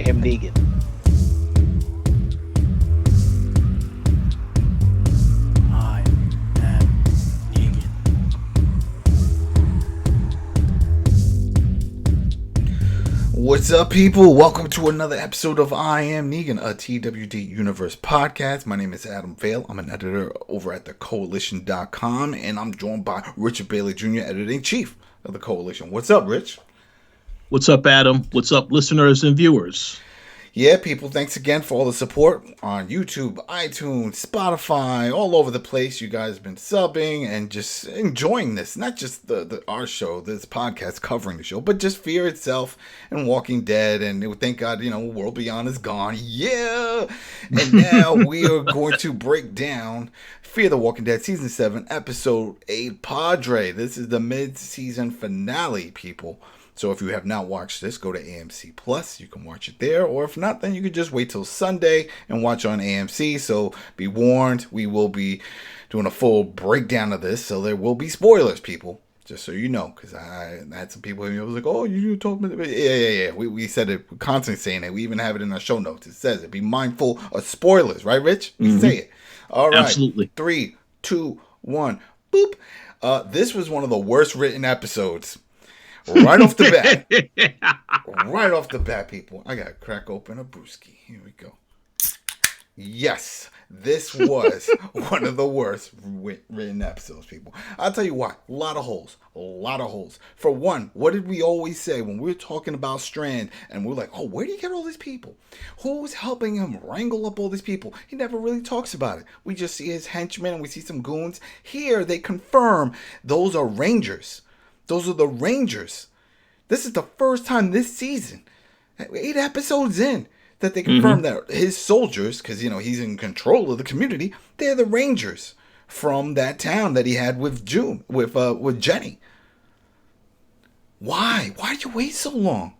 am Negan. I am Negan. What's up, people? Welcome to another episode of I Am Negan, a TWD Universe podcast. My name is Adam Vale. I'm an editor over at the Koalition.com, and I'm joined by Richard Bailey Jr., editor-in-chief of the Koalition. What's up, Rich? What's up, Adam? What's up, listeners and viewers? Yeah, people, thanks again for all the support on YouTube, iTunes, Spotify, all over the place. You guys have been subbing and just enjoying this. Not just our show, this podcast covering the show, but just Fear itself and Walking Dead. And thank God, World Beyond is gone. Yeah! And now we are going to break down Fear the Walking Dead Season 7, Episode 8, Padre. This is the mid-season finale, people. So if you have not watched this, go to AMC Plus. You can watch it there. Or if not, then you can just wait till Sunday and watch on AMC. So be warned, we will be doing a full breakdown of this. So there will be spoilers, people. Just so you know. Because I had some people who was like, oh, you told me. Yeah. We said it. We're constantly saying it. We even have it in our show notes. It says it. Be mindful of spoilers. Right, Rich? We say it. All right. Absolutely. 3, 2, 1. Boop. This was one of the worst written episodes. Right off the bat, people. I gotta crack open a brewski. Here we go. Yes, this was one of the worst written episodes, people. I'll tell you why. A lot of holes. For one, what did we always say when we were talking about Strand? And we're like, oh, where do you get all these people? Who's helping him wrangle up all these people? He never really talks about it. We just see his henchmen and we see some goons. Here, they confirm those are Rangers. Those are the Rangers. This is the first time this season, 8 episodes in, that they confirm that his soldiers, because, he's in control of the community, they're the Rangers from that town that he had with with Jenny. Why? Why did you wait so long?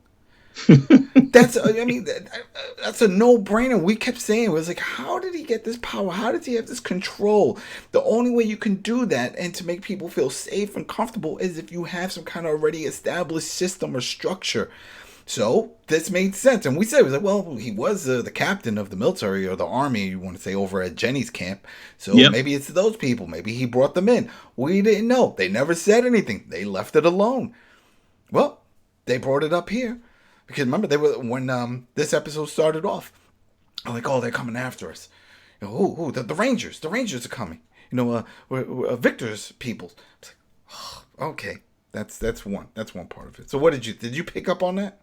That's a no-brainer. We kept saying, it was like, how did he get this power? How does he have this control? The only way you can do that and to make people feel safe and comfortable is if you have some kind of already established system or structure. So this made sense. And we said, it was like, well, he was the captain of the military or the army, you want to say, over at Jenny's camp. So maybe it's those people. Maybe he brought them in. We didn't know. They never said anything. They left it alone. Well, they brought it up here. Because remember, when this episode started off, I'm like, oh, they're coming after us. Who? The Rangers. The Rangers are coming. We're Victor's people. It's like, oh, okay, that's one. That's one part of it. So what did you pick up on that?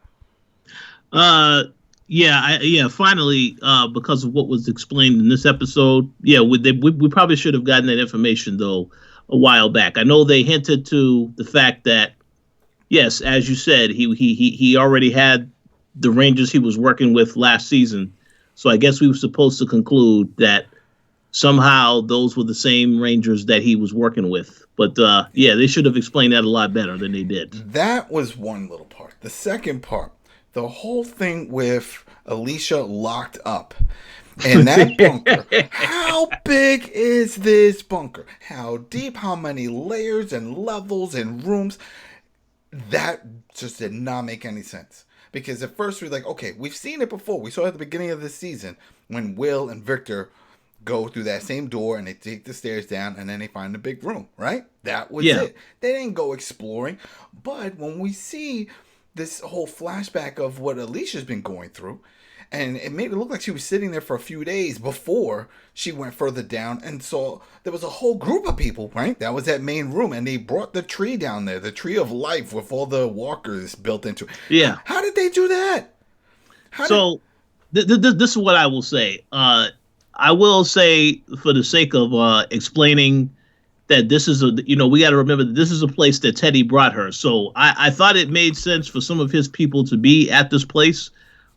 Finally, because of what was explained in this episode, we probably should have gotten that information though a while back. I know they hinted to the fact that, yes, as you said, he already had the Rangers he was working with last season. So I guess we were supposed to conclude that somehow those were the same Rangers that he was working with. But they should have explained that a lot better than they did. That was one little part. The second part, the whole thing with Alicia locked up. And that bunker, how big is this bunker? How deep? How many layers and levels and rooms? That just did not make any sense. Because at first we're like, okay, we've seen it before. We saw it at the beginning of this season when Will and Victor go through that same door and they take the stairs down and then they find the big room, right? That was it. They didn't go exploring. But when we see this whole flashback of what Alicia's been going through, and it made it look like she was sitting there for a few days before she went further down and saw there was a whole group of people, right? That was that main room. And they brought the tree down there, the tree of life with all the walkers built into it. Yeah. How did they do that? This is what I will say. I will say, for the sake of explaining that this is we got to remember that this is a place that Teddy brought her. So I thought it made sense for some of his people to be at this place.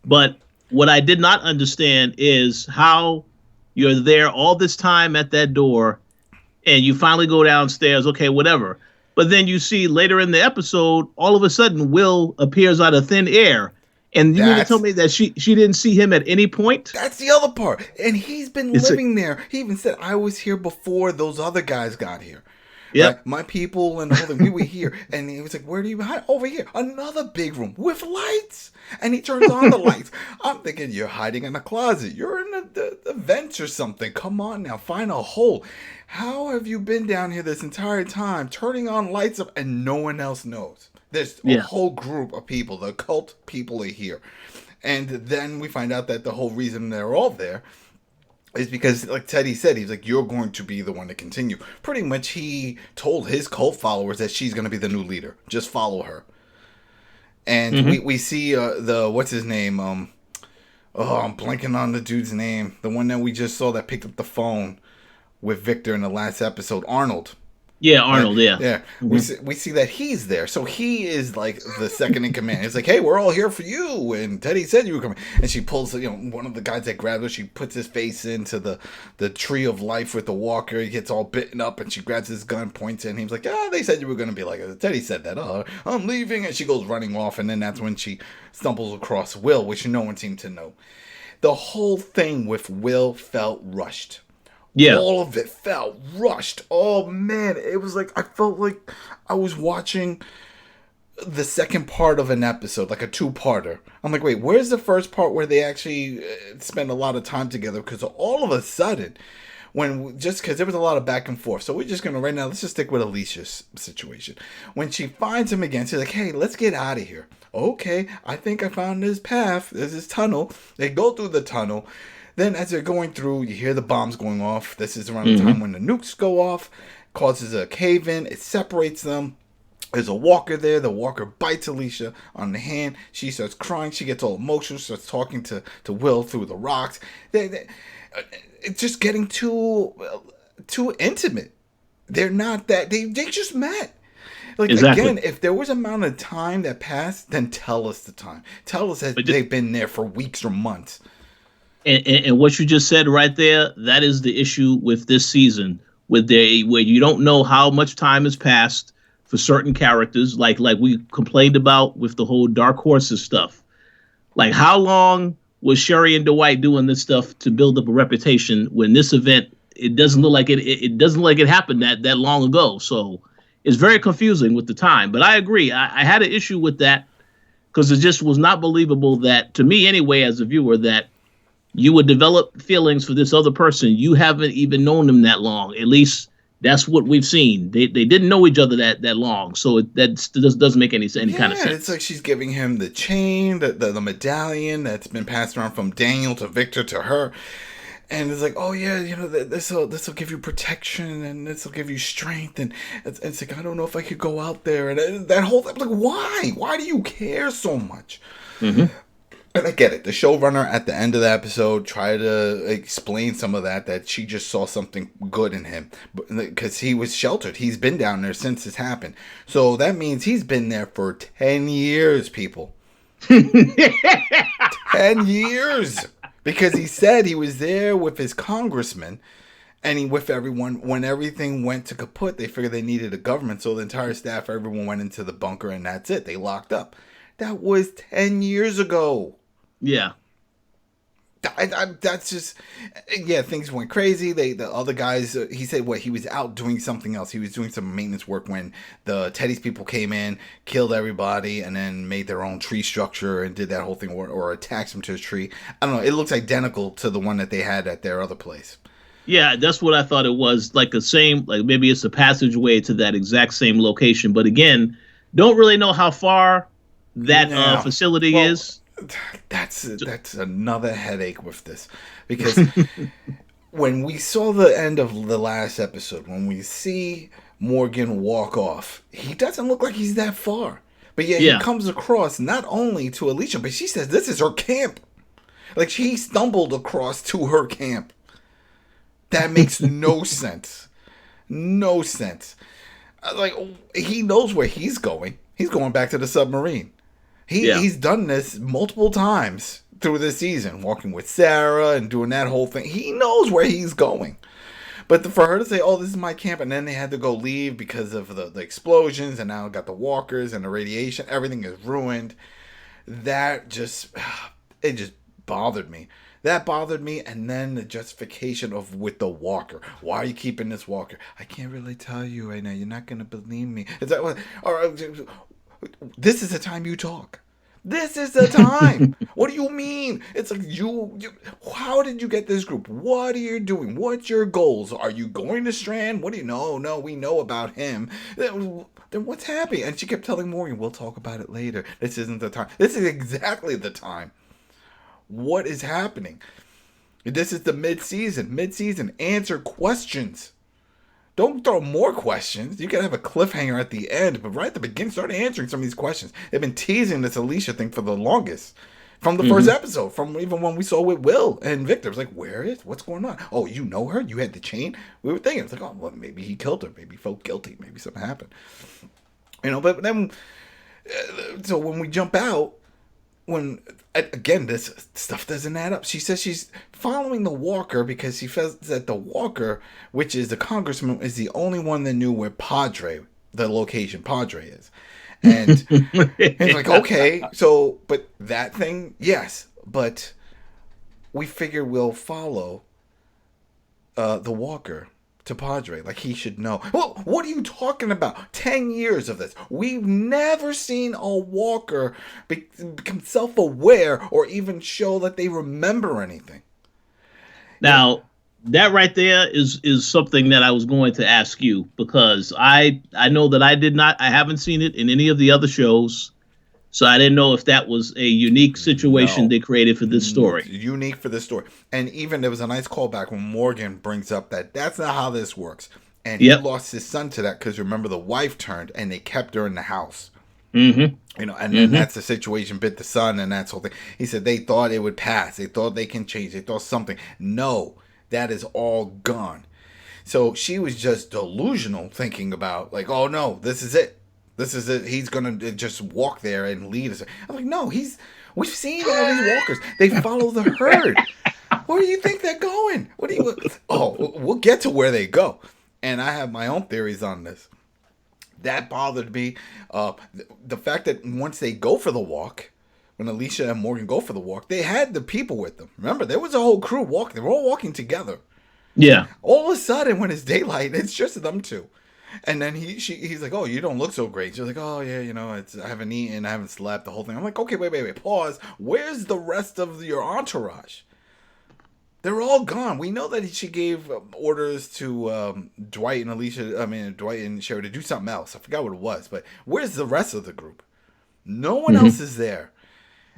But what I did not understand is how you're there all this time at that door and you finally go downstairs. Okay, whatever. But then you see later in the episode, all of a sudden, Will appears out of thin air. And you mean to tell me that she didn't see him at any point? That's the other part. And he's been living there. He even said, I was here before those other guys got here. Yep. Right? My people and the whole thing, we were here. And he was like, where do you hide? Over here. Another big room with lights. And he turns on the lights. I'm thinking, you're hiding in a closet. You're in the vents or something. Come on now, find a hole. How have you been down here this entire time, turning on lights up, and no one else knows? There's a whole group of people. The cult people are here. And then we find out that the whole reason they're all there is because, like Teddy said, he's like, you're going to be the one to continue. Pretty much he told his cult followers that she's going to be the new leader. Just follow her. And we see what's his name? I'm blanking on the dude's name. The one that we just saw that picked up the phone with Victor in the last episode, Arnold. Yeah, Arnold, yeah. Yeah. Mm-hmm. We see that he's there. So he is like the second in command. It's like, hey, we're all here for you. And Teddy said you were coming. And she pulls, one of the guys that grabs her, she puts his face into the tree of life with the walker. He gets all bitten up and she grabs his gun, points it, and he's like, they said you were going to be like it. Teddy said that. I'm leaving. And she goes running off. And then that's when she stumbles across Will, which no one seemed to know. The whole thing with Will felt rushed. Yeah. All of it felt rushed. Oh, man. It was like, I felt like I was watching the second part of an episode, like a two-parter. I'm like, wait, where's the first part where they actually spend a lot of time together? Because all of a sudden, because there was a lot of back and forth. So we're just going to, right now, let's just stick with Alicia's situation. When she finds him again, she's like, hey, let's get out of here. Okay, I think I found this path. There's this tunnel. They go through the tunnel. Then as they're going through, you hear the bombs going off. This is around the time when the nukes go off. Causes a cave-in. It separates them. There's a walker there. The walker bites Alicia on the hand. She starts crying. She gets all emotional. Starts talking to Will through the rocks. It's just getting too intimate. They're not that. They just met. Like, exactly. Again, if there was amount of time that passed, then tell us the time. Tell us that they've been there for weeks or months. And what you just said right there, that is the issue with this season, where you don't know how much time has passed for certain characters, like we complained about with the whole Dark Horses stuff. Like, how long was Sherry and Dwight doing this stuff to build up a reputation when this event, it doesn't look like it doesn't look like it happened that long ago. So it's very confusing with the time. But I agree. I had an issue with that because it just was not believable that, to me anyway, as a viewer, that you would develop feelings for this other person. You haven't even known them that long. At least that's what we've seen. They didn't know each other that long. So that doesn't make any kind of sense. It's like she's giving him the chain, the medallion that's been passed around from Daniel to Victor to her. And it's like, oh yeah, this will give you protection and this will give you strength. And it's like, I don't know if I could go out there. And that whole thing, like, why? Why do you care so much? Mm-hmm. And I get it. The showrunner at the end of the episode tried to explain some of that she just saw something good in him. Because he was sheltered. He's been down there since this happened. So that means he's been there for 10 years, people. 10 years. Because he said he was there with his congressman and with everyone. When everything went to kaput, they figured they needed a government. So the entire staff, everyone went into the bunker and that's it. They locked up. That was 10 years ago. Yeah. That's just, things went crazy. The other guys, he said he was out doing something else. He was doing some maintenance work when the Teddy's people came in, killed everybody, and then made their own tree structure and did that whole thing or attached them to a tree. I don't know. It looks identical to the one that they had at their other place. Yeah, that's what I thought it was. Like the same, like maybe it's a passageway to that exact same location. But again, don't really know how far that facility is. That's another headache with this, because when we saw the end of the last episode, when we see Morgan walk off, he doesn't look like he's that far. But yet he comes across not only to Alicia, but she says this is her camp. Like, he stumbled across to her camp. That makes no sense. No sense. Like, he knows where he's going. He's going back to the submarine. He's done this multiple times through this season, walking with Sarah and doing that whole thing. He knows where he's going. But for her to say, oh, this is my camp, and then they had to go leave because of the explosions, and now got the walkers and the radiation, everything is ruined. That just bothered me. That bothered me, and then the justification of with the walker. Why are you keeping this walker? I can't really tell you right now. You're not gonna believe me. Is that what? Or this is the time you talk. This is the time. What do you mean? It's like you. How did you get this group? What are you doing? What's your goals? Are you going to Strand? What do you know? No, we know about him. Then what's happening? And she kept telling Morgan, we'll talk about it later. This isn't the time. This is exactly the time. What is happening? This is the mid-season. Mid-season. Answer questions. Don't throw more questions. You can have a cliffhanger at the end, but right at the beginning, start answering some of these questions. They've been teasing this Alicia thing for the longest. From the first episode, from even when we saw with Will and Victor. It was like, what's going on? Oh, you know her? You had the chain? We were thinking, it's like, oh, well, maybe he killed her. Maybe he felt guilty. Maybe something happened. But then, so when we jump out, again, this stuff doesn't add up. She says she's following the walker because she feels that the walker, which is the congressman, is the only one that knew where Padre, the location Padre is. And it's like, okay, so, but that thing, yes, but we figure we'll follow the walker to Padre, like he should know. Well, what are you talking about? 10 years of this. We've never seen a walker become self-aware or even show that they remember anything. Now, that right there is something that I was going to ask you, because I know that I haven't seen it in any of the other shows. So I didn't know if that was a unique situation they created for this story. Unique for this story. And even there was a nice callback when Morgan brings up that that's not how this works. And he lost his son to that because remember the wife turned and they kept her in the house. Mm-hmm. And then that's the situation, bit the son and that whole thing. He said they thought it would pass. They thought they can change. They thought something. No, that is all gone. So she was just delusional thinking about like, oh no, this is it. This is it. He's going to just walk there and lead us. I'm like, no, we've seen all these walkers. They follow the herd. Where do you think they're going? We'll get to where they go. And I have my own theories on this. That bothered me. The fact that once they go for the walk, when Alicia and Morgan go for the walk, they had the people with them. Remember, there was a whole crew walking. They were all walking together. Yeah. All of a sudden, when it's daylight, it's just them two. And then he's like, oh, you don't look so great. She's like, oh, yeah, I haven't eaten, I haven't slept, the whole thing. I'm like, okay, wait, pause. Where's the rest of your entourage? They're all gone. We know that she gave orders to Dwight and Sherry to do something else. I forgot what it was, but where's the rest of the group? No one else is there.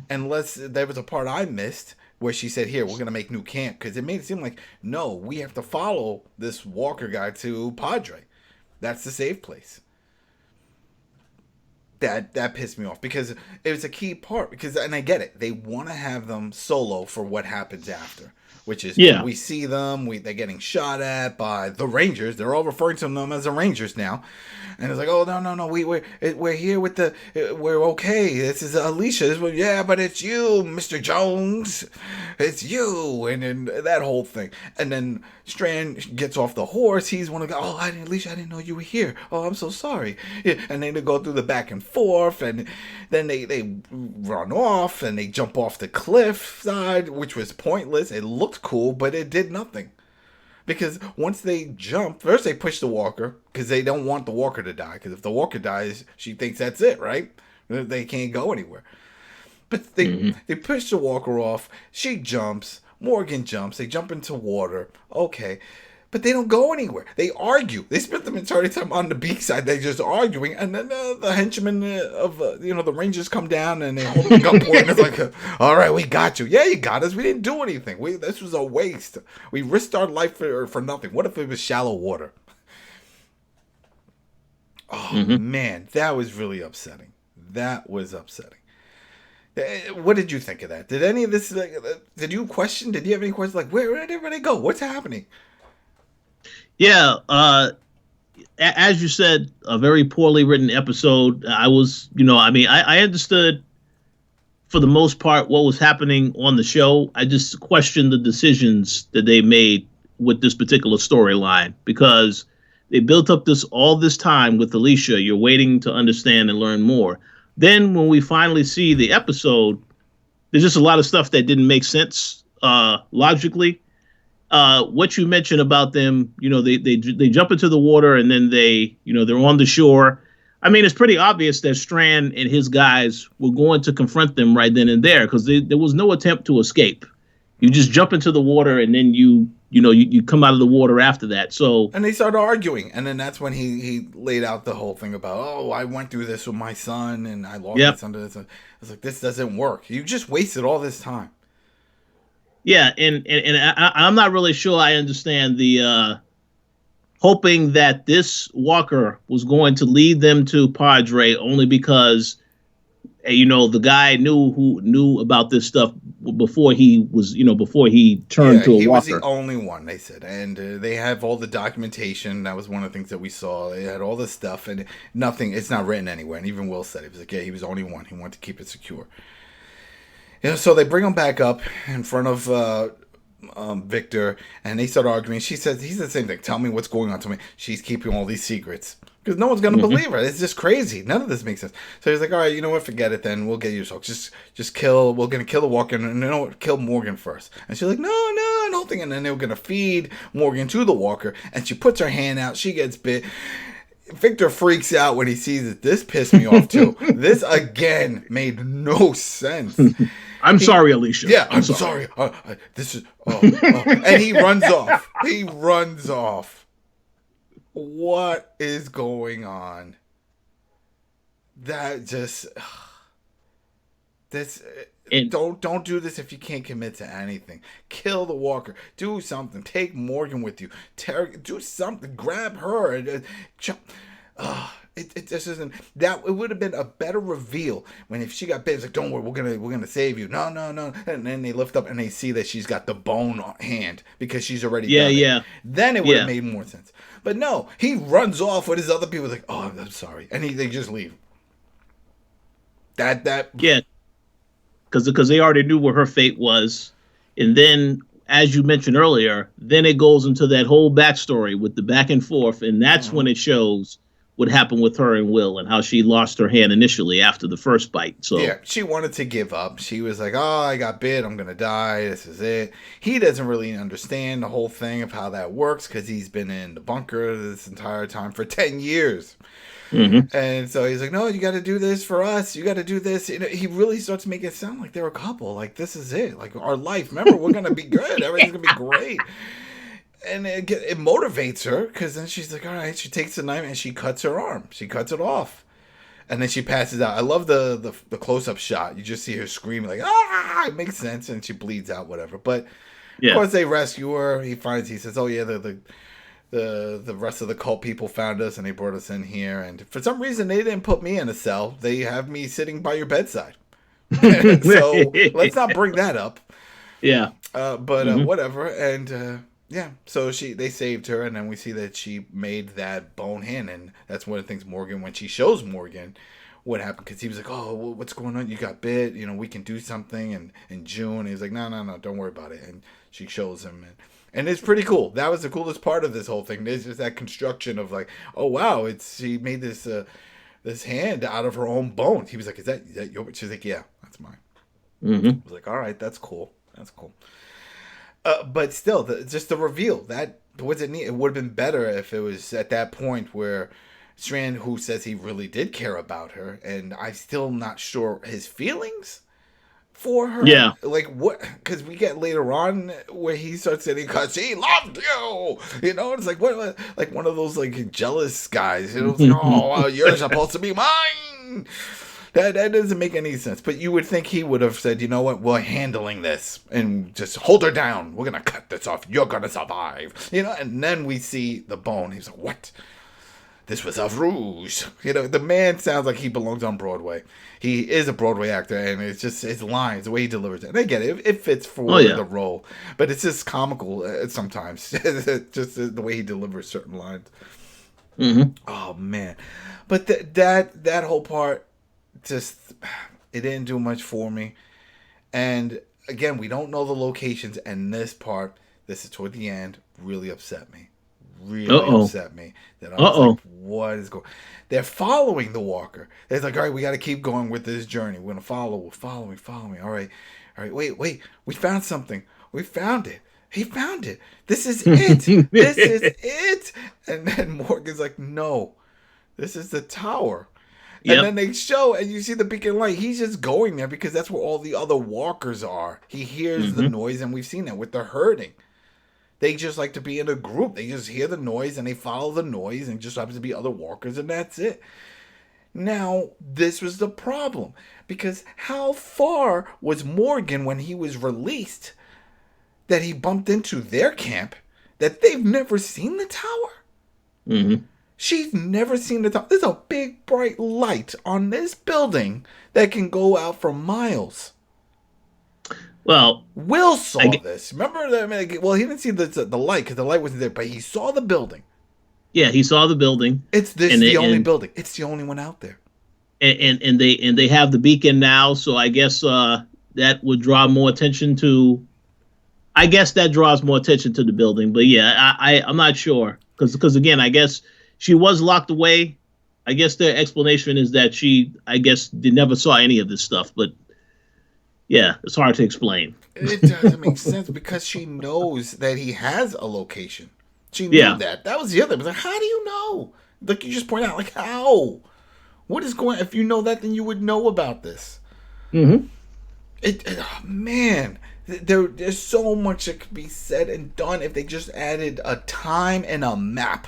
Unless there was a part I missed where she said, here, we're going to make new camp. Because it made it seem like, no, we have to follow this Walker guy to Padre. That's the safe place. That pissed me off because it was a key part. And I get it. They want to have them solo for what happens after. Which is, we see them, they're getting shot at by the Rangers. They're all referring to them as the Rangers now. And it's like, oh, no, we're here with we're okay. This is Alicia. But it's you, Mr. Jones. It's you. And then that whole thing. And then Strand gets off the horse. He's one of the, Alicia, I didn't know you were here. Oh, I'm so sorry. Yeah. And then they go through the back and forth. And then they run off and they jump off the cliff side, which was pointless. It looked cool, but it did nothing. Because once they jump, first they push the walker because they don't want the walker to die. Because if the walker dies, she thinks that's it, right? They can't go anywhere. But they push the walker off. She jumps. Morgan jumps. They jump into water. Okay. But they don't go anywhere. They argue. They spent the majority of the time on the beach side. They're just arguing. And then the henchmen of, the Rangers come down and they hold the gunpoint. And it's like, all right, we got you. Yeah, you got us. We didn't do anything. This was a waste. We risked our life for nothing. What if it was shallow water? Oh, man. That was really upsetting. That was upsetting. What did you think of that? Did any of this, did you question? Did you have any questions? Like, where did everybody go? What's happening? Yeah, as you said, a very poorly written episode. I was, I understood for the most part what was happening on the show. I just questioned the decisions that they made with this particular storyline because they built up all this time with Alicia. You're waiting to understand and learn more. Then when we finally see the episode, there's just a lot of stuff that didn't make sense logically. What you mentioned about them, they jump into the water and then they're on the shore. I mean, it's pretty obvious that Strand and his guys were going to confront them right then and there because there was no attempt to escape. You just jump into the water and then you come out of the water after that. So and they started arguing, and then that's when he laid out the whole thing about, oh, I went through this with my son and I lost my son to this. I was like, this doesn't work. You just wasted all this time. Yeah, and I'm not really sure I understand the hoping that this Walker was going to lead them to Padre only because the guy knew about this stuff before he turned to a Walker. He was the only one, they said, and they have all the documentation. That was one of the things that we saw. They had all this stuff, and nothing. It's not written anywhere. And even Will said it was like, yeah, he was the only one. He wanted to keep it secure. So they bring him back up in front of Victor, and they start arguing. He said the same thing. Tell me what's going on. Tell me. She's keeping all these secrets. Because no one's going to believe her. It's just crazy. None of this makes sense. So he's like, all right, you know what? Forget it then. We'll get you. So just kill. We're going to kill the Walker. And you know what? Kill Morgan first. And she's like, no, don't think. And then they were going to feed Morgan to the Walker. And she puts her hand out. She gets bit. Victor freaks out when he sees it. This pissed me off too. This, again, made no sense. I'm sorry, Alicia. Yeah, I'm sorry. This is... And he runs off. He runs off. What is going on? That just don't do this if you can't commit to anything. Kill the Walker. Do something. Take Morgan with you. Do something. Grab her. It just isn't that. It would have been a better reveal when if she got bit. It's like, don't worry, we're gonna save you. No. And then they lift up and they see that she's got the bone hand because she's already done it. Then it would have made more sense. But no, he runs off with his other people. Like, oh, I'm sorry, and they just leave. Because they already knew what her fate was, and then as you mentioned earlier, then it goes into that whole backstory with the back and forth, and that's when it shows what happened with her and Will and how she lost her hand initially after the first bite. So yeah, she wanted to give up. She was like, oh, I got bit. I'm going to die. This is it. He doesn't really understand the whole thing of how that works because he's been in the bunker this entire time for 10 years. Mm-hmm. And so he's like, no, you got to do this for us. You got to do this. He really starts making it sound like they're a couple. Like, this is it. Like, our life. Remember, we're going to be good. Everything's going to be great. And it motivates her because then she's like, all right, she takes the knife and she cuts her arm. She cuts it off. And then she passes out. I love the close-up shot. You just see her screaming like, ah! It makes sense. And she bleeds out, whatever. But, of course, they rescue her. He says, oh, yeah, the rest of the cult people found us and they brought us in here. And for some reason, they didn't put me in a cell. They have me sitting by your bedside. So let's not bring that up. Yeah. But whatever. And... yeah, so they saved her, and then we see that she made that bone hand, and that's one of the things Morgan, when she shows Morgan what happened, because he was like, oh, what's going on? You got bit, we can do something, and in June, he's like, no, don't worry about it, and she shows him, and it's pretty cool. That was the coolest part of this whole thing. There's just that construction of like, oh, wow, she made this hand out of her own bone. He was like, is that yours? She's like, yeah, that's mine. Mm-hmm. I was like, all right, that's cool. But still, just the reveal, that wasn't neat. It would have been better if it was at that point where Strand, who says he really did care about her, and I'm still not sure his feelings for her. Yeah. Like, what? Because we get later on where he starts saying, because he loved you. It's like, what? Like one of those, like, jealous guys. It's like, oh, well, you're supposed to be mine. That doesn't make any sense. But you would think he would have said, you know what, we're handling this. And just hold her down. We're going to cut this off. You're going to survive. And then we see the bone. He's like, what? This was a ruse. The man sounds like he belongs on Broadway. He is a Broadway actor. And it's just his lines, the way he delivers it. And I get it. It fits for the role. But it's just comical sometimes. Just the way he delivers certain lines. Mm-hmm. Oh, man. But that whole part, just, it didn't do much for me. And again, we don't know the locations, and this part, this is toward the end, really upset me. really upset me. That I was like, what is going? They're following the walker. They're like, all right, we got to keep going with this journey. We're gonna follow. We're following. All right. Wait. We found something. We found it. He found it. This is it. This is it. And then Morgan's like, no, this is the tower. And then they show, and you see the beacon light. He's just going there because that's where all the other walkers are. He hears the noise, and we've seen that with the herding. They just like to be in a group. They just hear the noise, and they follow the noise, and just happens to be other walkers, and that's it. Now, this was the problem. Because how far was Morgan when he was released that he bumped into their camp that they've never seen the tower? Mm-hmm. She's never seen the tower. There's a big bright light on this building that can go out for miles. Well, Will saw this. Remember that? I mean, well, he didn't see the light because the light wasn't there, but he saw the building. Yeah, he saw the building. It's the only building. It's the only one out there. And they have the beacon now, so I guess that would draw more attention to. I guess that draws more attention to the building, but yeah, I'm not sure because again, I guess she was locked away. I guess their explanation is that they never saw any of this stuff, but yeah, it's hard to explain. It doesn't make sense because she knows that he has a location. She knew that. That was the other. It was like, how do you know? Like you just point out, like how? What is going? If you know that, then you would know about this. Mm-hmm. Man, there's so much that could be said and done if they just added a time and a map.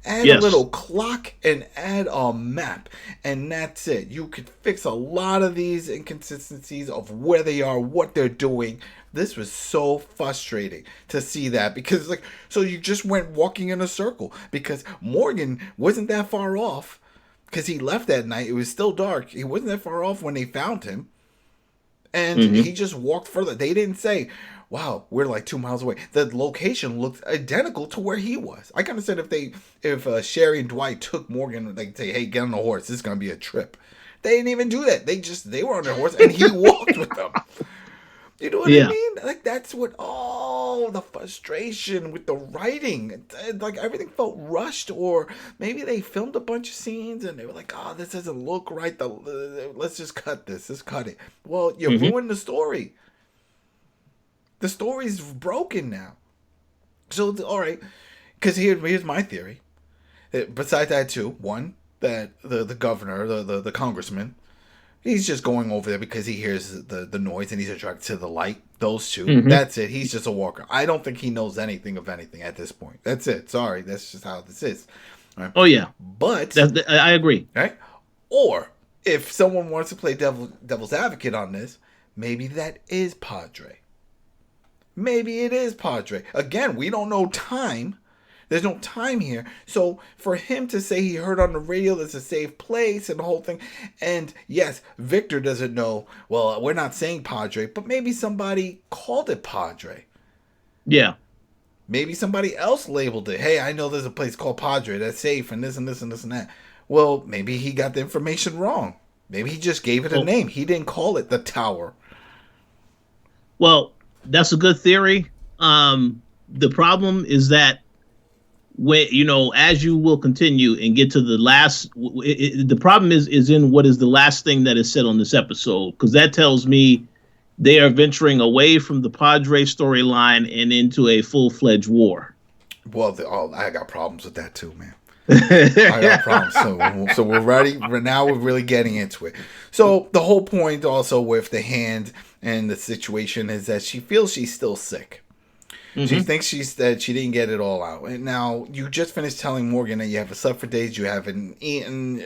Add a little clock and add a map. And that's it. You could fix a lot of these inconsistencies of where they are, what they're doing. This was so frustrating to see that because so you just went walking in a circle because Morgan wasn't that far off because he left that night. It was still dark. He wasn't that far off when they found him. And he just walked further. They didn't say, wow, we're like 2 miles away. The location looked identical to where he was. I kind of said if Sherry and Dwight took Morgan, they'd say, hey, get on the horse. This is going to be a trip. They didn't even do that. They were on their horse and he walked with them. You know what I mean? Like that's what the frustration with the writing. Like everything felt rushed, or maybe they filmed a bunch of scenes and they were like, oh, this doesn't look right. Let's just cut this. Let's cut it. Well, you ruined the story. The story's broken now. So, all right. Because here's my theory. Besides that, too. One, that the governor, the congressman, he's just going over there because he hears the noise and he's attracted to the light. Those two. That's it. He's just a walker. I don't think he knows anything of anything at this point. That's it. Sorry. That's just how this is. Right? Oh, yeah. But I agree. Right? Or if someone wants to play devil's advocate on this, maybe that is Padre. Maybe it is Padre. Again, we don't know time. There's no time here. So for him to say he heard on the radio there's a safe place and the whole thing. And yes, Victor doesn't know. Well, we're not saying Padre, but maybe somebody called it Padre. Yeah. Maybe somebody else labeled it. Hey, I know there's a place called Padre that's safe and this and this and this and that. Well, maybe he got the information wrong. Maybe he just gave it a name. He didn't call it the tower. Well, that's a good theory. The problem is that as you will continue and get to the last, the problem is in what is the last thing that is said on this episode, because that tells me they are venturing away from the Padre storyline and into a full-fledged war. Well, I got problems with that too, man. I got problems. So we're ready. Now we're really getting into it. So the whole point also with the hand and the situation is that she feels she's still sick. She thinks that she didn't get it all out. And now you just finished telling Morgan that you haven't slept for days, you haven't eaten.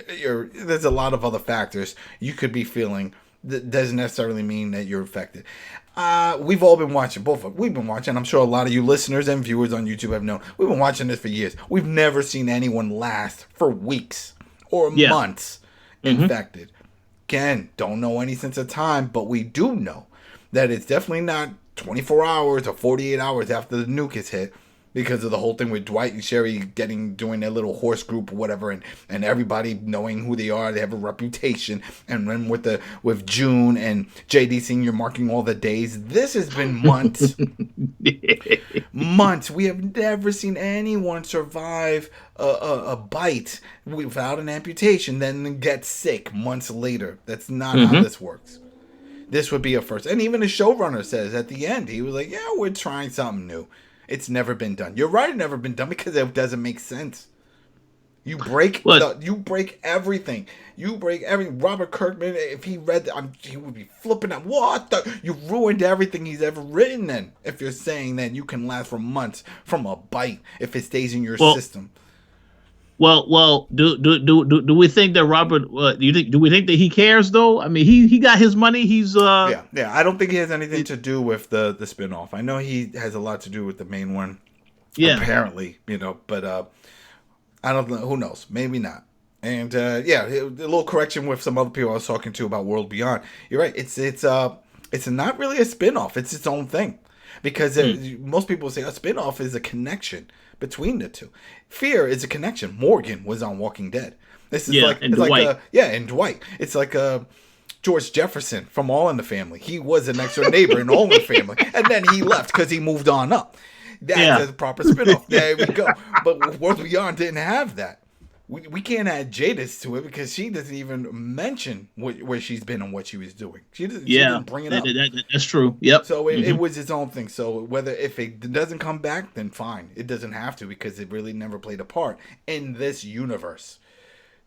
There's a lot of other factors you could be feeling. That doesn't necessarily mean that you're infected. We've all been watching, both of us. We've been watching. I'm sure a lot of you listeners and viewers on YouTube have known. We've been watching this for years. We've never seen anyone last for weeks or months infected. Again, don't know any sense of time, but we do know that it's definitely not 24 hours or 48 hours after the nuke is hit. because of the whole thing with Dwight and Sherry doing their little horse group or whatever, and everybody knowing who they are. They have a reputation. And then with June and JD Senior marking all the days, this has been months. Months. We have never seen anyone survive a bite without an amputation, then get sick months later. That's not how this works. This would be a first. And even the showrunner says at the end, he was like, yeah, we're trying something new. It's never been done. You're right, never been done, because it doesn't make sense. You break everything. You break everything. Robert Kirkman, if he read that, he would be flipping out. You ruined everything he's ever written then. If you're saying that you can last for months from a bite if it stays in your system. Well, do we think that Robert? Do we think that he cares though? I mean, he got his money. He's yeah. I don't think he has anything to do with the spinoff. I know he has a lot to do with the main one. Yeah, apparently, but I don't know. Who knows? Maybe not. And a little correction with some other people I was talking to about World Beyond. You're right. It's not really a spinoff. It's its own thing, because most people say a spinoff is a connection between the two. Fear is a connection. Morgan was on Walking Dead. This is and Dwight. It's like George Jefferson from All in the Family. He was a next door neighbor in All in the Family, and then he left because he moved on up. That's a proper spinoff. There we go. But World Beyond didn't have that. We can't add Jadis to it because she doesn't even mention where she's been and what she was doing. She didn't bring it up. That's true. Yep. So it was its own thing. So if it doesn't come back, then fine. It doesn't have to, because it really never played a part in this universe.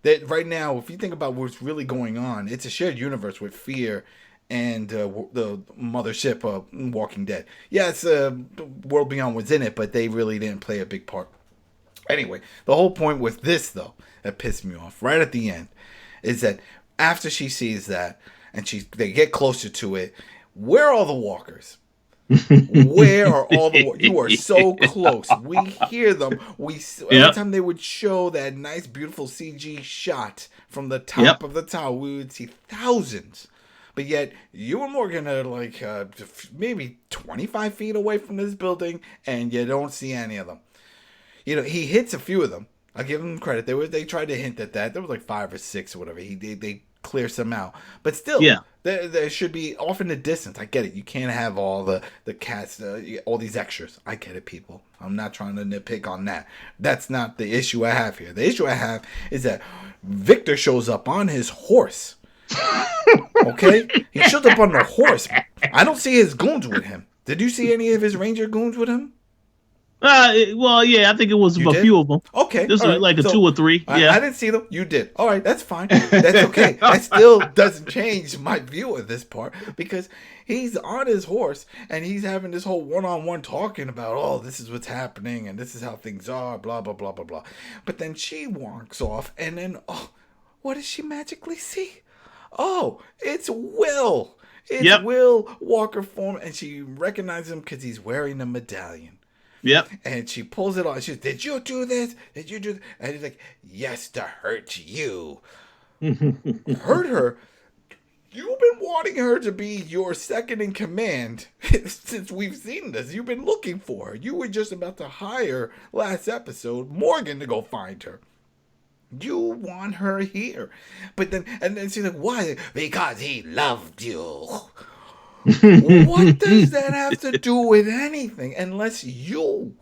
That right now, if you think about what's really going on, it's a shared universe with Fear and the mothership Walking Dead. Yes, World Beyond was in it, but they really didn't play a big part. Anyway, the whole point with this, though, that pissed me off right at the end, is that after she sees that and they get closer to it, where are all the walkers? Where are all the walkers? You are so close. We hear them. Every time they would show that nice, beautiful CG shot from the top of the tower, we would see thousands. But yet, you and Morgan are like maybe 25 feet away from this building, and you don't see any of them. He hits a few of them. I'll give him credit. They tried to hint at that. There was like 5 or 6 or whatever. They clear some out. But still, there should be off in the distance. I get it. You can't have all the cats, all these extras. I get it, people. I'm not trying to nitpick on that. That's not the issue I have here. The issue I have is that Victor shows up on his horse. Okay? He shows up on the horse. I don't see his goons with him. Did you see any of his ranger goons with him? I think it was a few of them. Okay. This was like 2 or 3. I didn't see them. You did. All right, that's fine. That's okay. That still doesn't change my view of this part, because he's on his horse and he's having this whole one-on-one talking about, this is what's happening and this is how things are, blah, blah, blah, blah, blah. But then she walks off, and then, what does she magically see? Oh, it's Will. It's Will Walker form, and she recognizes him because he's wearing a medallion. Yep. And she pulls it off. She says, "Did you do this? Did you do this?" And he's like, "Yes, to hurt you." Hurt her? You've been wanting her to be your second in command since we've seen this. You've been looking for her. You were just about to hire, last episode, Morgan to go find her. You want her here. But then she's like, "Why?" "Because he loved you." What does that have to do with anything unless you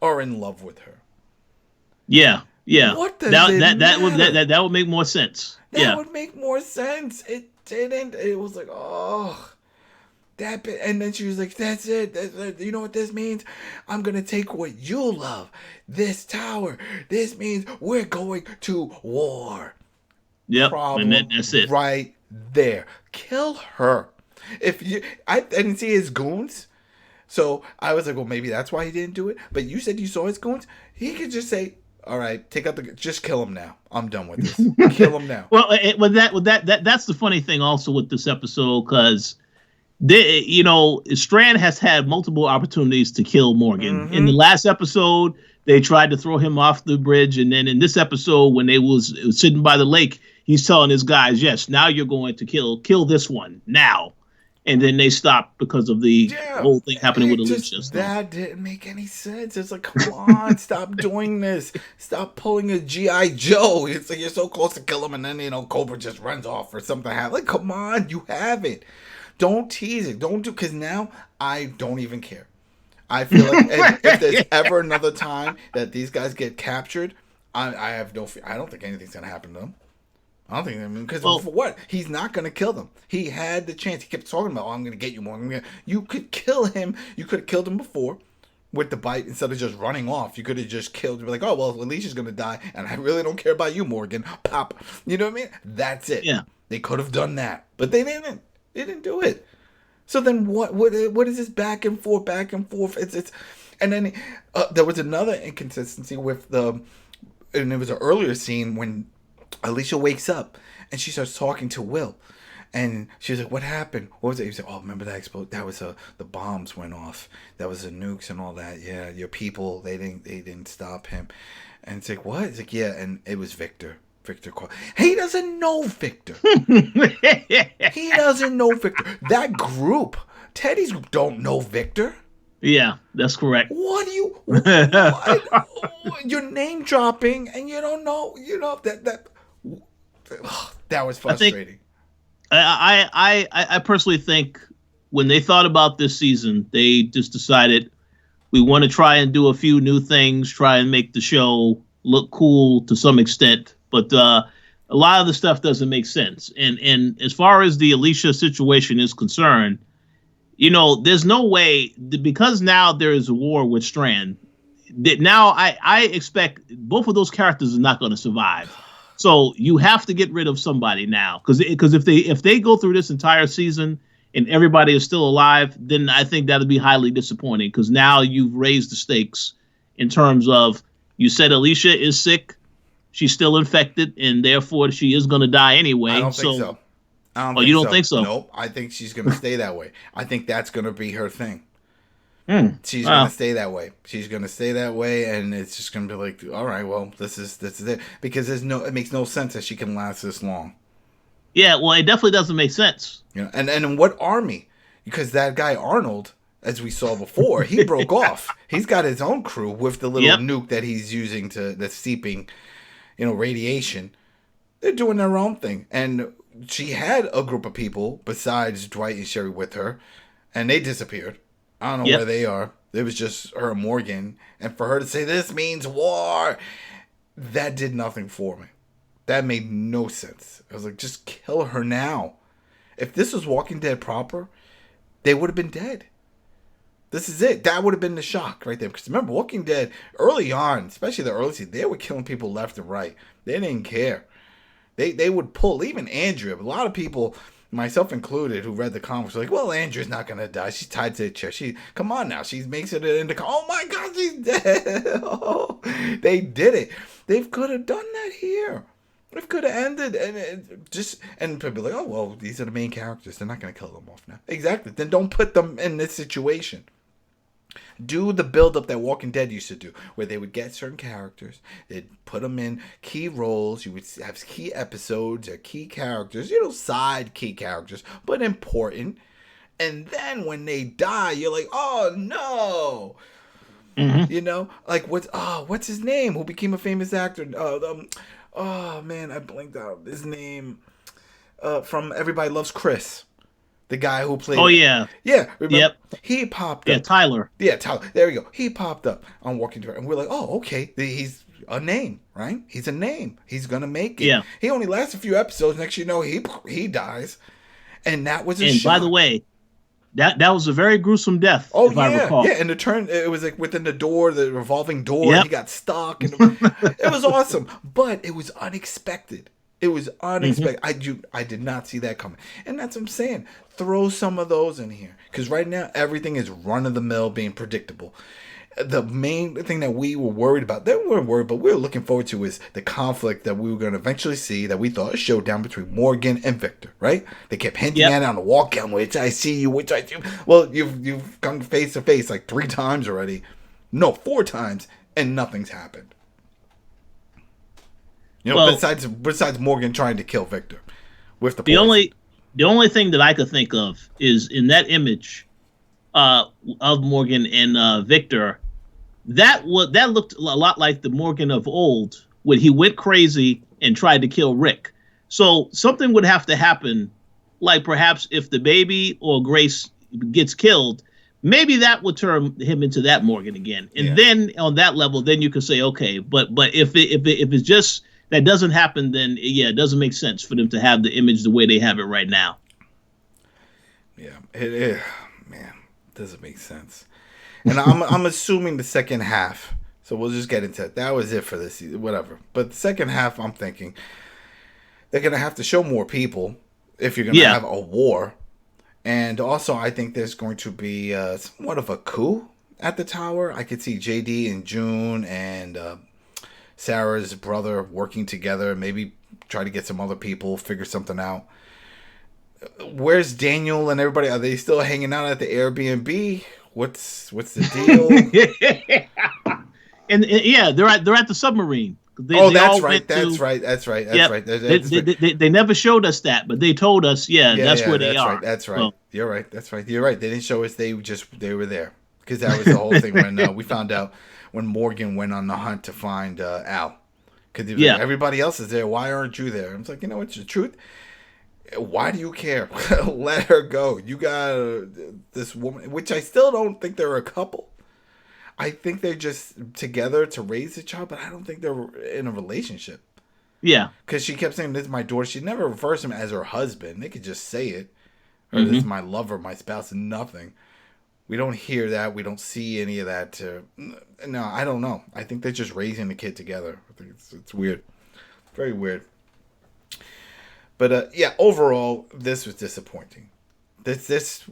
are in love with her? Yeah. What does that would make more sense. That would make more sense. It didn't. It was like, that bit. And then she was like, that's it. You know what this means? I'm going to take what you love. This tower. This means we're going to war. Yep. Problem and that's it. Right there. Kill her. I didn't see his goons, so I was like, well, maybe that's why he didn't do it. But you said you saw his goons. He could just say, "All right, just kill him now. I'm done with this. Kill him now." Well, that's the funny thing also with this episode, because Strand has had multiple opportunities to kill Morgan. Mm-hmm. In the last episode, they tried to throw him off the bridge, and then in this episode, when they was sitting by the lake, he's telling his guys, "Yes, now you're going to kill this one now." and then they stopped because of the whole thing happening with Alicia. So. That didn't make any sense. It's like, come on, stop doing this. Stop pulling a G.I. Joe. It's like you're so close to kill him, and then, Cobra just runs off or something happens. Like, come on, you have it. Don't tease it. Don't do, because now I don't even care. I feel like if there's ever another time that these guys get captured, I have no fear. I don't think anything's going to happen to them. I don't think, because for what? He's not going to kill them. He had the chance. He kept talking about, I'm going to get you more. You could kill him. You could have killed him before with the bite instead of just running off. You could have just killed him. Like, oh, well, Alicia's going to die, and I really don't care about you, Morgan. Pop. You know what I mean? That's it. Yeah. They could have done that, but they didn't. They didn't do it. So then what is this back and forth? It's and then there was another inconsistency with and there was an earlier scene when Alicia wakes up and she starts talking to Will, and she's like, "What happened? What was it?" He's like, "Oh, remember that explosion? That was the bombs went off. That was the nukes and all that. Yeah, your people they didn't stop him." And it's like, "What?" It's like, "Yeah, and it was Victor. Victor called. He doesn't know Victor. He doesn't know Victor. That group, Teddy's group, don't know Victor." Yeah, that's correct. What do you? You're name dropping, and you don't know. That was frustrating. I personally think when they thought about this season, they just decided we want to try and do a few new things, try and make the show look cool to some extent, but a lot of the stuff doesn't make sense. And as far as the Alicia situation is concerned, there's no way, because now there is a war with Strand, that now I expect both of those characters are not going to survive. So you have to get rid of somebody now, because if they go through this entire season and everybody is still alive, then I think that'll be highly disappointing, because now you've raised the stakes in terms of, you said Alicia is sick, she's still infected, and therefore she is going to die anyway. I don't think so. You don't think so? Nope. I think she's going to stay that way. I think that's going to be her thing. She's Wow. going to stay that way. She's going to stay that way, and it's just going to be like, all right, well, this is it, because it makes no sense that she can last this long. Yeah, well, it definitely doesn't make sense. And in what army? Because that guy Arnold, as we saw before, he broke off. He's got his own crew with the little nuke that he's using that's seeping, radiation. They're doing their own thing, and she had a group of people besides Dwight and Sherry with her, and they disappeared. I don't know where they are. It was just her and Morgan, and for her to say this means war, that did nothing for me. That made no sense. I was like, just kill her now. If this was Walking Dead proper, they would have been dead. This is it. That would have been the shock right there. Because remember, Walking Dead, early on, especially the early season, they were killing people left and right. They didn't care. They would pull, even Andrea. A lot of people, myself included, who read the comics, were like, well, Andrea's not going to die. She's tied to the chair. Come on now. She makes it into, oh my God, she's dead. Oh, they did it. They could have done that here. They could have ended and people be like, oh, well, these are the main characters. They're not going to kill them off now. Exactly. Then don't put them in this situation. Do the build-up that Walking Dead used to do, where they would get certain characters, they'd put them in key roles, you would have key episodes or key characters, side key characters, but important. And then when they die, you're like, oh, no. Mm-hmm. Like, what's his name? Who became a famous actor? Oh, man, I blinked out his name. From Everybody Loves Chris. The guy who played... Oh, yeah. Yeah. Remember? Yep. He popped up. Yeah, Tyler. Yeah, Tyler. There we go. He popped up on Walking Dead. And we're like, oh, okay. He's a name, right? He's a name. He's going to make it. Yeah. He only lasts a few episodes. Next you know, he dies. And that was a shock. And by the way, that was a very gruesome death, if I recall. Yeah, and it was like within the door, the revolving door. Yep. He got stuck. And it was awesome. But it was unexpected. It was unexpected. Mm-hmm. I did not see that coming. And that's what I'm saying. Throw some of those in here. Because right now, everything is run-of-the-mill, being predictable. The main thing that we were worried about, that we weren't worried, but we were looking forward to, is the conflict that we were going to eventually see, that we thought a showdown between Morgan and Victor, right? They kept hinting at it on the walk-in, which I see you, which I do. Well, you've come face to face like 3 times already. No, 4 times, and nothing's happened. Besides Morgan trying to kill Victor with the poison. The only thing that I could think of is in that image of Morgan and Victor. That looked a lot like the Morgan of old when he went crazy and tried to kill Rick. So something would have to happen, like perhaps if the baby or Grace gets killed, maybe that would turn him into that Morgan again. And then on that level, then you could say, okay, but if it's just that doesn't happen, then yeah, it doesn't make sense for them to have the image the way they have it right now. Yeah, it man, doesn't make sense. And I'm assuming the second half. So we'll just get into it. That was it for this season, whatever. But the second half, I'm thinking they're gonna have to show more people if you're gonna have a war. And also, I think there's going to be somewhat of a coup at the tower. I could see JD and June and Sarah's brother working together. Maybe try to get some other people, figure something out. Where's Daniel and everybody? Are they still hanging out at the Airbnb? What's the deal? and yeah, they're at the submarine. That's right. That's right. They never showed us that, but they told us, that's where they are. Right, that's right. So, You're right. That's right. You're right. They didn't show us. They were there because that was the whole thing when we found out when Morgan went on the hunt to find Al. Because he was like, everybody else is there. Why aren't you there? I was like, you know what's the truth? Why do you care? Let her go. You got this woman, which I still don't think they're a couple. I think they're just together to raise the child, but I don't think they're in a relationship. Yeah. Because she kept saying, this is my daughter. She never refers to him as her husband. They could just say it. Or this is my lover, my spouse, and nothing. We don't hear that. We don't see any of that. No, I don't know. I think they're just raising the kid together. I think it's weird. Very weird. But overall, this was disappointing. This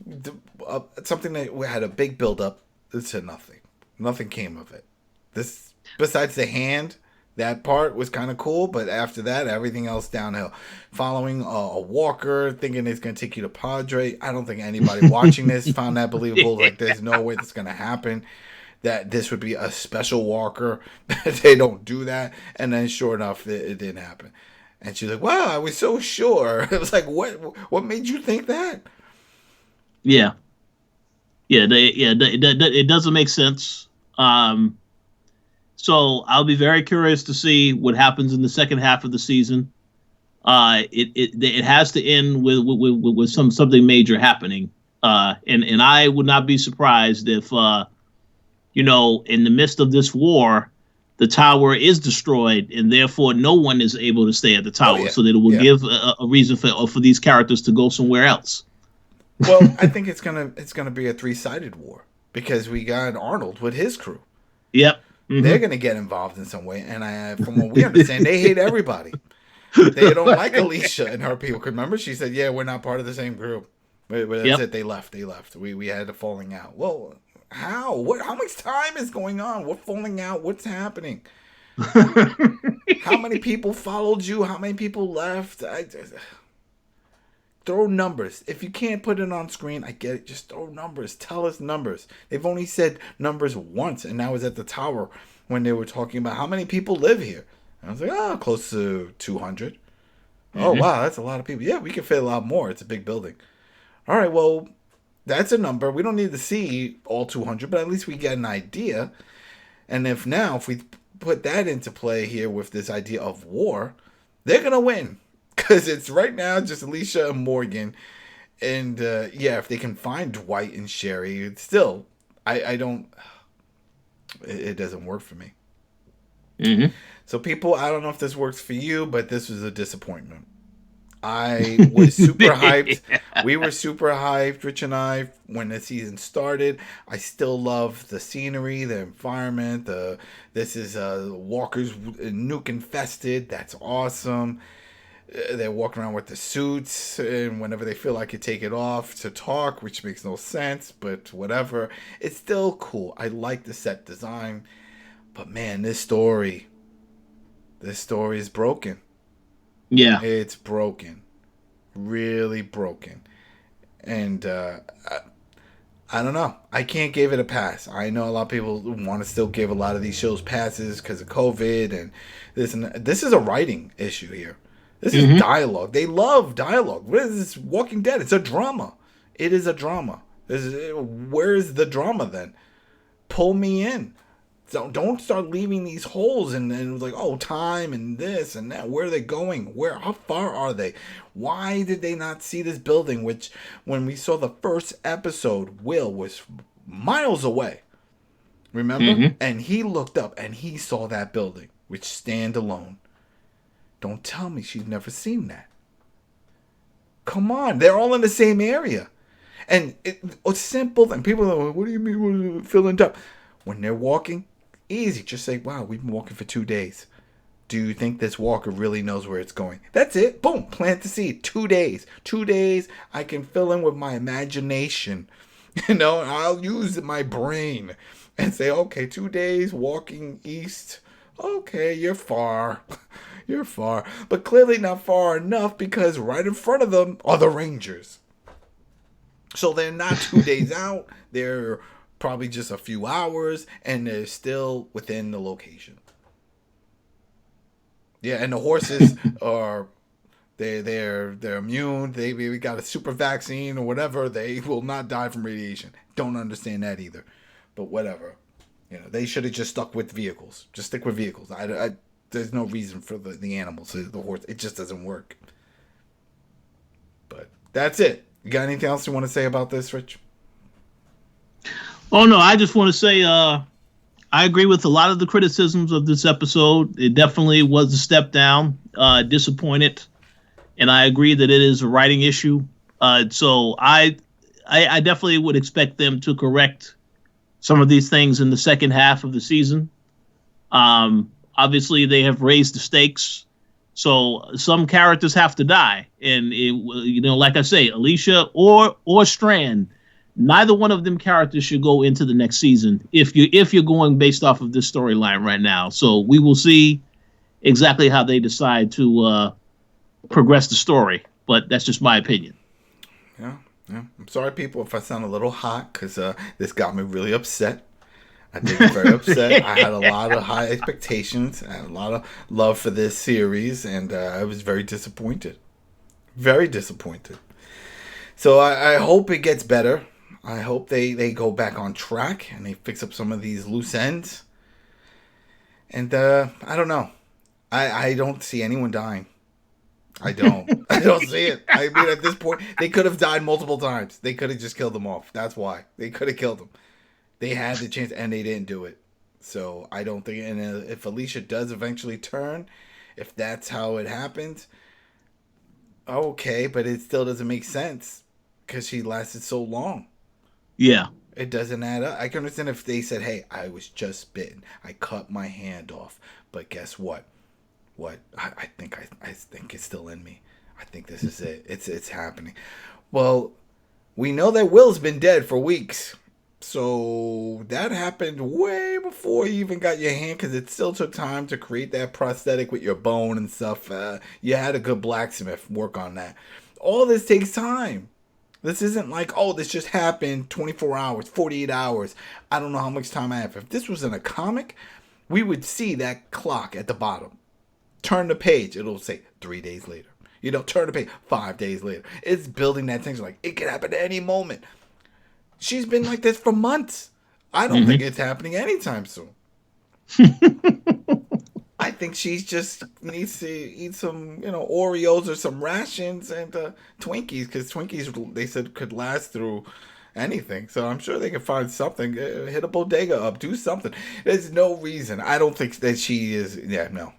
something that had a big build-up to nothing. Nothing came of it. This, besides the hand, that part was kind of cool, but after that, everything else downhill. Following a walker, thinking it's going to take you to Padre. I don't think anybody watching this found that believable. Like, there's no way that's going to happen. That this would be a special walker. They don't do that. And then, sure enough, it didn't happen. And she's like, wow, I was so sure. It was like, what made you think that? Yeah. It doesn't make sense. So I'll be very curious to see what happens in the second half of the season. It has to end with something major happening. And I would not be surprised if, in the midst of this war, the tower is destroyed, and therefore no one is able to stay at the tower. So that it will give a reason for these characters to go somewhere else. Well, I think it's gonna be a 3-sided war because we got Arnold with his crew. Yep, they're gonna get involved in some way, and from what we understand, they hate everybody. They don't like Alicia and her people. Remember, she said, "Yeah, we're not part of the same group." But that's it. They left. We had a falling out. Well. How? What? How much time is going on? What falling out? What's happening? How many people followed you? How many people left? Throw numbers. If you can't put it on screen, I get it. Just throw numbers. Tell us numbers. They've only said numbers once, and that was at the tower when they were talking about how many people live here. And I was like, close to 200. Oh, wow, that's a lot of people. Yeah, we can fit a lot more. It's a big building. All right, well, that's a number. We don't need to see all 200, but at least we get an idea. And if we put that into play here with this idea of war, they're going to win. Because it's right now just Alicia and Morgan. And, if they can find Dwight and Sherry, it's still, I don't, it doesn't work for me. So people, I don't know if this works for you, but this was a disappointment. I was super hyped. We were super hyped, Rich and I, when the season started. I still love the scenery, the environment. This is Walker's nuke infested. That's awesome. They're walking around with the suits, and whenever they feel like it, take it off to talk, which makes no sense, but whatever. It's still cool. I like the set design, but man, this story is broken. Yeah. It's broken. Really broken. And I don't know. I can't give it a pass. I know a lot of people want to still give a lot of these shows passes because of COVID and this. And this is a writing issue here. This is dialogue. They love dialogue. What is this Walking Dead? It's a drama. It is a drama. Where is the drama then? Pull me in. Don't start leaving these holes and like, oh, time and this and that. Where are they going? How far are they? Why did they not see this building? Which, when we saw the first episode, Will was miles away. Remember? And he looked up and he saw that building, which stand alone. Don't tell me she's never seen that. Come on. They're all in the same area. And it's simple. And people are like, what do you mean filling up? When they're walking, easy. Just say, wow, we've been walking for 2 days. Do you think this walker really knows where it's going? That's it. Boom. Plant the seed. 2 days. 2 days. I can fill in with my imagination. I'll use my brain and say, okay, 2 days walking east. Okay, you're far. You're far. But clearly not far enough, because right in front of them are the Rangers. So they're not 2 days out. They're probably just a few hours, and they're still within the location. Yeah, and the horses are they're immune. We got a super vaccine or whatever. They will not die from radiation. Don't understand that either, but whatever. They should have just stuck with vehicles. Just stick with vehicles. There's no reason for the animals, the horse. It just doesn't work. But that's it. You got anything else you want to say about this, Rich? Oh, no, I just want to say I agree with a lot of the criticisms of this episode. It definitely was a step down, disappointed, and I agree that it is a writing issue. So I definitely would expect them to correct some of these things in the second half of the season. Obviously, they have raised the stakes, so some characters have to die. And, like I say, Alicia or Strand, neither one of them characters should go into the next season if you're going based off of this storyline right now. So we will see exactly how they decide to progress the story. But that's just my opinion. Yeah. I'm sorry, people, if I sound a little hot, because this got me really upset. I did get very upset. I had a lot of high expectations. I had a lot of love for this series, and I was very disappointed. Very disappointed. So I hope it gets better. I hope they go back on track and they fix up some of these loose ends. And I don't know. I don't see anyone dying. I don't. I don't see it. I mean, at this point, they could have died multiple times. They could have just killed them off. That's why. They could have killed them. They had the chance, and they didn't do it. So I don't think... And if Alicia does eventually turn, if that's how it happens, okay, but it still doesn't make sense because she lasted so long. Yeah. It doesn't add up. I can understand if they said, hey, I was just bitten. I cut my hand off. But guess what? I think it's still in me. I think this is it. It's happening. Well, we know that Will's been dead for weeks. So that happened way before you even got your hand, because it still took time to create that prosthetic with your bone and stuff. You had a good blacksmith work on that. All this takes time. This isn't like, oh, this just happened 24 hours, 48 hours. I don't know how much time I have. If this was in a comic, we would see that clock at the bottom. Turn the page, it'll say 3 days later. Turn the page 5 days later. It's building that tension like it could happen at any moment. She's been like this for months. I don't think it's happening anytime soon. I think she just needs to eat some, Oreos or some rations and Twinkies, because Twinkies, they said, could last through anything. So I'm sure they can find something. Hit a bodega up. Do something. There's no reason. I don't think that she is. Yeah, no.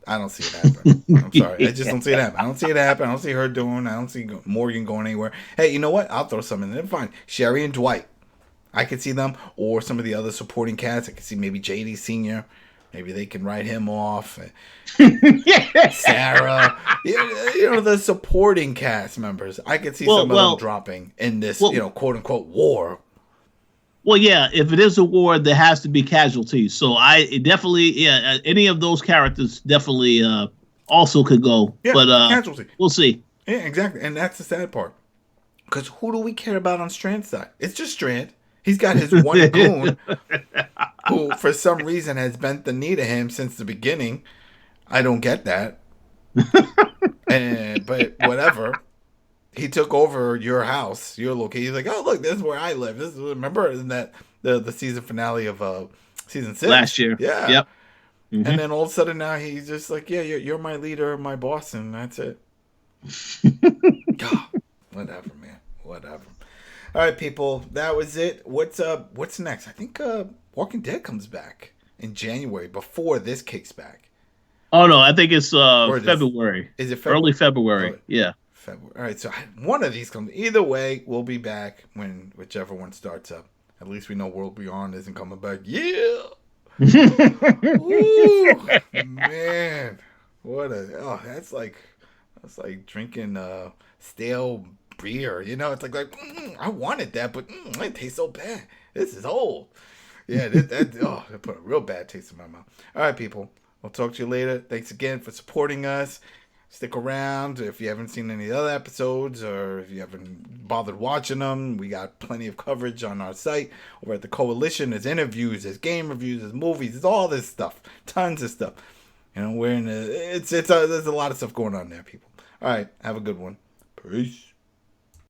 I don't see it happen. I'm sorry. I just don't see it happen. I don't see it happen. I don't see her doing. I don't see Morgan going anywhere. Hey, you know what? I'll throw something in there. Fine. Sherry and Dwight. I could see them, or some of the other supporting cast. I could see maybe JD Sr. Maybe they can write him off. Sarah. The supporting cast members. I could see some of them dropping in this, quote unquote war. Well, yeah, if it is a war, there has to be casualties. So any of those characters definitely also could go. Yeah, but casualty. We'll see. Yeah, exactly. And that's the sad part. Because who do we care about on Strand's side? It's just Strand. He's got his one goon who, for some reason, has bent the knee to him since the beginning. I don't get that. But whatever. He took over your house, your location. He's like, oh look, this is where I live. This is, remember in that the season finale of season 6 last year. Yeah. Yep. And then all of a sudden now he's just like, yeah, you're my leader, my boss, and that's it. God, whatever, man. Whatever. All right, people, that was it. What's next? I think Walking Dead comes back in January before this kicks back. Oh no, I think it's February. Is it February? Early February? Yeah. February. All right, so one of these comes. Either way, we'll be back whichever one starts up. At least we know World Beyond isn't coming back. Yeah. Ooh, man, that's like drinking stale beer. You know, it's like I wanted that, but it tastes so bad. This is old. Yeah, that put a real bad taste in my mouth. All right, people, I'll talk to you later. Thanks again for supporting us. Stick around if you haven't seen any other episodes or if you haven't bothered watching them. We got plenty of coverage on our site over at the Koalition. There's interviews, there's game reviews, there's movies, there's all this stuff, tons of stuff. You know, there's a lot of stuff going on there, people. All right, have a good one. Peace.